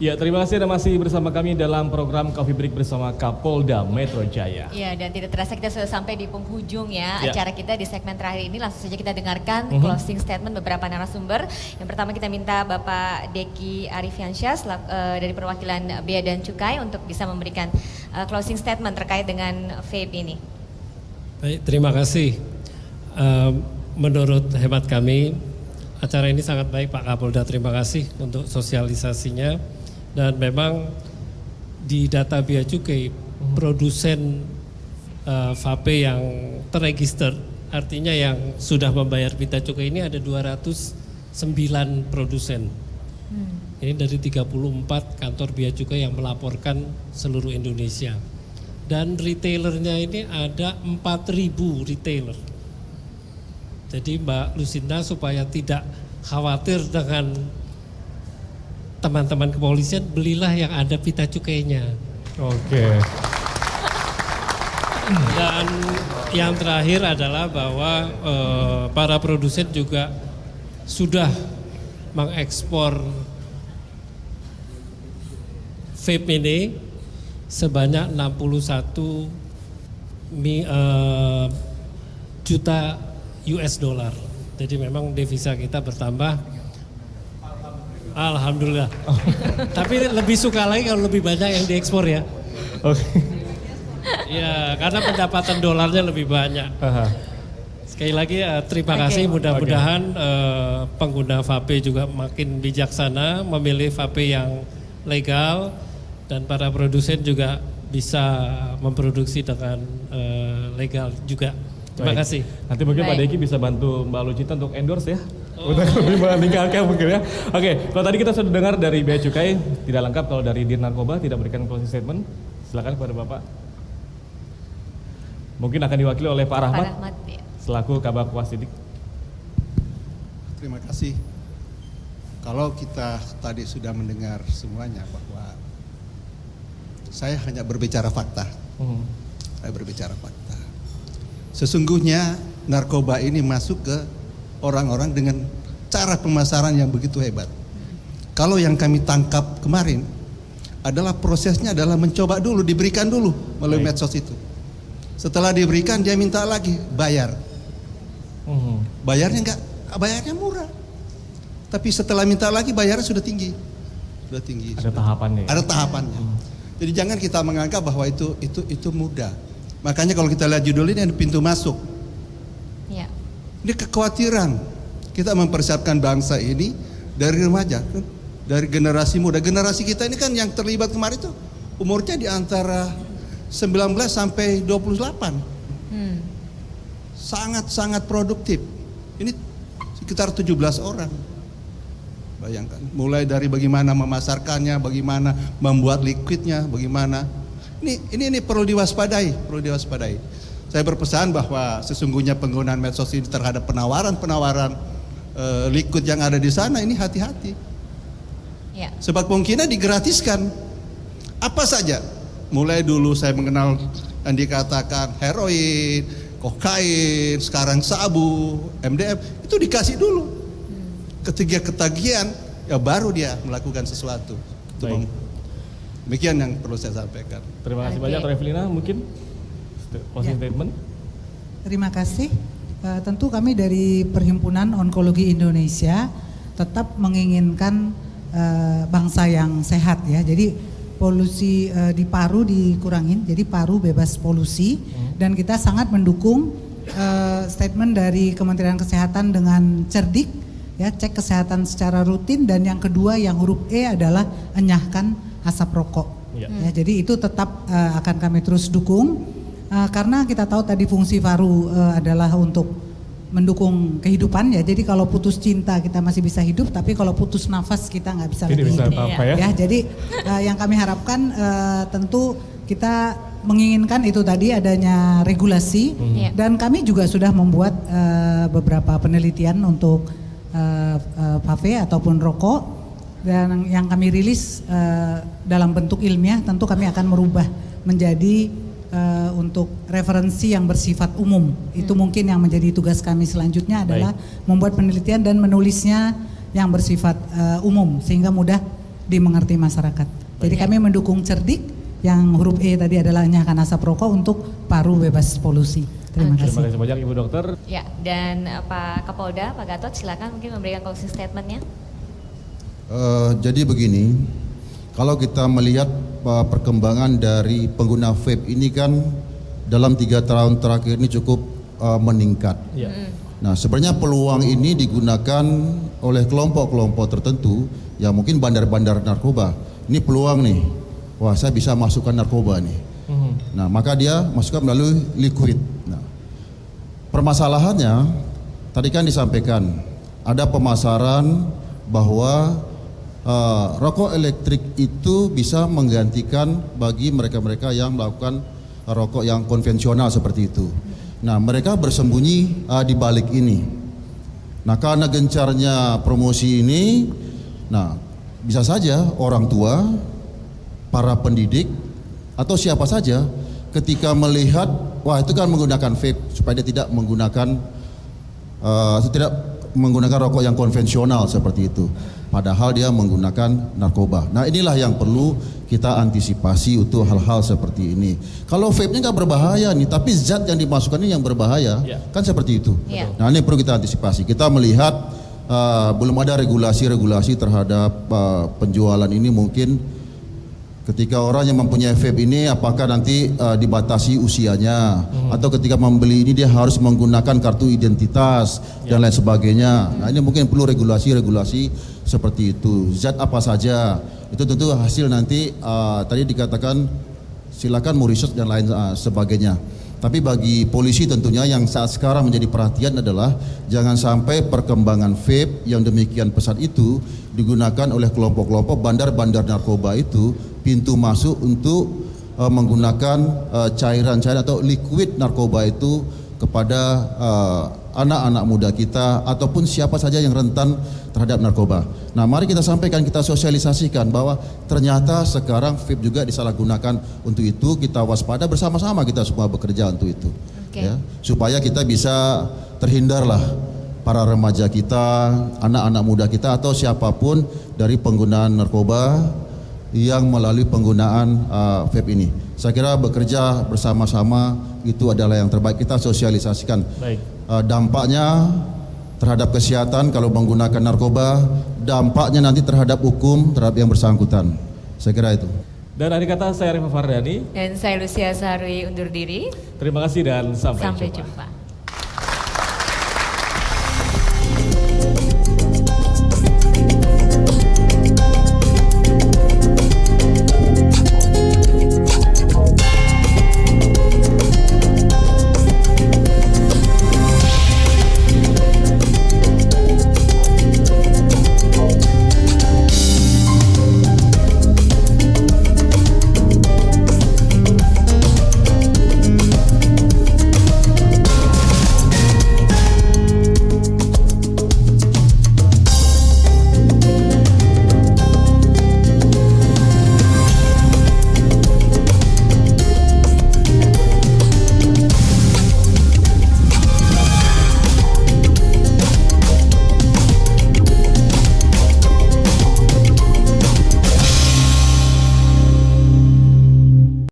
Ya, terima kasih Anda masih bersama kami dalam program Coffee Break bersama Kapolda Metro Jaya. Ya, dan tidak terasa kita sudah sampai di penghujung ya acara kita di segmen terakhir ini. Langsung saja kita dengarkan closing statement beberapa narasumber. Yang pertama kita minta Bapak Deki Arifiansyah dari perwakilan Bea dan Cukai untuk bisa memberikan closing statement terkait dengan vape ini. Baik, terima kasih. Menurut hemat kami, acara ini sangat baik Pak Kapolda, terima kasih untuk sosialisasinya. Dan memang di data Bea Cukai produsen vape yang terregister, artinya yang sudah membayar pita cukai ini ada 209 produsen. Ini dari 34 kantor Bea Cukai yang melaporkan seluruh Indonesia. Dan retailernya ini ada 4.000 retailer. Jadi Mbak Lucinda supaya tidak khawatir dengan teman-teman kepolisian, belilah yang ada pita cukainya. Oke. Dan yang terakhir adalah bahwa para produsen juga sudah mengekspor vape ini sebanyak 61 juta US dollar. Jadi memang devisa kita bertambah. Alhamdulillah. Tapi lebih suka lagi kalau lebih banyak yang diekspor ya. Oke. Ya, karena pendapatan dolarnya lebih banyak. Sekali lagi terima kasih. Mudah-mudahan pengguna vape juga makin bijaksana memilih vape yang legal dan para produsen juga bisa memproduksi dengan legal juga. Terima kasih. Nanti mungkin Pak Deki bisa bantu Mbak Lucita untuk endorse ya. Untuk lebih meningkatkan mungkin ya. Oke, kalau tadi kita sudah dengar dari Bea Cukai, tidak lengkap kalau dari Dir Narkoba tidak berikan closing statement. Silakan kepada Bapak. Mungkin akan diwakili oleh Pak Rahmat, ya. selaku Kabak Wasidik. Terima kasih. Kalau kita tadi sudah mendengar semuanya bahwa saya hanya berbicara fakta. Saya berbicara fakta. Sesungguhnya narkoba ini masuk ke orang-orang dengan cara pemasaran yang begitu hebat. Kalau yang kami tangkap kemarin adalah prosesnya adalah mencoba dulu, diberikan dulu melalui medsos itu. Setelah diberikan dia minta lagi bayar. Bayarnya bayarnya murah. Tapi setelah minta lagi bayarnya sudah tinggi. Sudah tinggi. Ada tahapannya. Ada tahapannya. Jadi jangan kita menganggap bahwa itu mudah. Makanya kalau kita lihat judul ini ada pintu masuk. Ya. Ini kekhawatiran kita mempersiapkan bangsa ini dari remaja, dari generasi muda. Generasi kita ini kan yang terlibat kemarin itu umurnya di antara 19 sampai 28. Sangat-sangat produktif. Ini sekitar 17 orang. Bayangkan, mulai dari bagaimana memasarkannya, bagaimana membuat liquidnya, bagaimana. Ini perlu diwaspadai, Saya berpesan bahwa sesungguhnya penggunaan medsos ini terhadap penawaran-penawaran liquid yang ada di sana ini hati-hati. Ya. Sebab kemungkinan digratiskan. Apa saja. Mulai dulu saya mengenal yang dikatakan heroin, kokain, sekarang sabu, MDM, itu dikasih dulu. Ketika ketagihan, ya baru dia melakukan sesuatu. Baik. Demikian yang perlu saya sampaikan. Terima kasih banyak, Revelina. Mungkin closing statement. Terima kasih. Tentu kami dari Perhimpunan Onkologi Indonesia tetap menginginkan bangsa yang sehat ya. Jadi polusi di paru dikurangin, jadi paru bebas polusi. Dan kita sangat mendukung statement dari Kementerian Kesehatan dengan cerdik ya, cek kesehatan secara rutin. Dan yang kedua yang huruf E adalah enyahkan asap rokok. Ya, jadi itu tetap akan kami terus dukung. Karena kita tahu tadi fungsi paru adalah untuk mendukung kehidupan ya. Jadi kalau putus cinta kita masih bisa hidup, tapi kalau putus nafas kita nggak bisa lagi hidup. Ya, jadi yang kami harapkan tentu kita menginginkan itu tadi adanya regulasi dan kami juga sudah membuat beberapa penelitian untuk vape ataupun rokok dan yang kami rilis dalam bentuk ilmiah. Tentu kami akan merubah menjadi untuk referensi yang bersifat umum. Itu mungkin yang menjadi tugas kami selanjutnya adalah membuat penelitian dan menulisnya yang bersifat umum sehingga mudah dimengerti masyarakat. Jadi kami mendukung cerdik yang huruf E tadi adalah nyahkan asap rokok untuk paru bebas polusi. Terima kasih. Terima kasih banyak Ibu Dokter. Ya, dan Pak Kapolda, Pak Gatot, silakan mungkin memberikan closing statementnya. Jadi begini, kalau kita melihat perkembangan dari pengguna vape ini kan dalam 3 tahun terakhir ini cukup meningkat. Ya. Nah, sebenarnya peluang ini digunakan oleh kelompok-kelompok tertentu, ya mungkin bandar-bandar narkoba. Ini peluang nih, wah saya bisa masukkan narkoba nih. Nah, maka dia masukkan melalui liquid. Nah, permasalahannya tadi kan disampaikan ada pemasaran bahwa rokok elektrik itu bisa menggantikan bagi mereka-mereka yang melakukan rokok yang konvensional seperti itu. Nah, mereka bersembunyi di balik ini. Nah, karena gencarnya promosi ini, nah bisa saja orang tua, para pendidik, atau siapa saja ketika melihat, wah itu kan menggunakan vape supaya dia tidak menggunakan rokok yang konvensional seperti itu. Padahal dia menggunakan narkoba. Nah, inilah yang perlu kita antisipasi untuk hal-hal seperti ini. Kalau vape-nya nggak berbahaya nih, tapi zat yang dimasukkan ini yang berbahaya, kan seperti itu. Nah, ini perlu kita antisipasi. Kita melihat belum ada regulasi terhadap penjualan ini. Mungkin ketika orang yang mempunyai vape ini apakah nanti dibatasi usianya, atau ketika membeli ini dia harus menggunakan kartu identitas dan lain sebagainya. Nah, ini mungkin perlu regulasi seperti itu. Zat apa saja itu tentu hasil nanti tadi dikatakan silakan mau research dan lain sebagainya. Tapi bagi polisi tentunya yang saat sekarang menjadi perhatian adalah jangan sampai perkembangan vape yang demikian pesat itu digunakan oleh kelompok-kelompok bandar-bandar narkoba itu pintu masuk untuk menggunakan cairan-cairan atau liquid narkoba itu kepada anak-anak muda kita ataupun siapa saja yang rentan terhadap narkoba. Nah, mari kita sampaikan, kita sosialisasikan bahwa ternyata sekarang vape juga disalahgunakan untuk itu. Kita waspada bersama-sama, kita semua bekerja untuk itu. Ya, supaya kita bisa terhindarlah para remaja kita, anak-anak muda kita atau siapapun dari penggunaan narkoba yang melalui penggunaan vape ini. Saya kira bekerja bersama-sama itu adalah yang terbaik. Kita sosialisasikan dampaknya terhadap kesehatan kalau menggunakan narkoba, dampaknya nanti terhadap hukum terhadap yang bersangkutan. Saya kira itu. Dan akhir kata saya Arif Fardani. Dan saya Lucia Saharwi undur diri. Terima kasih dan sampai jumpa. Jumpa.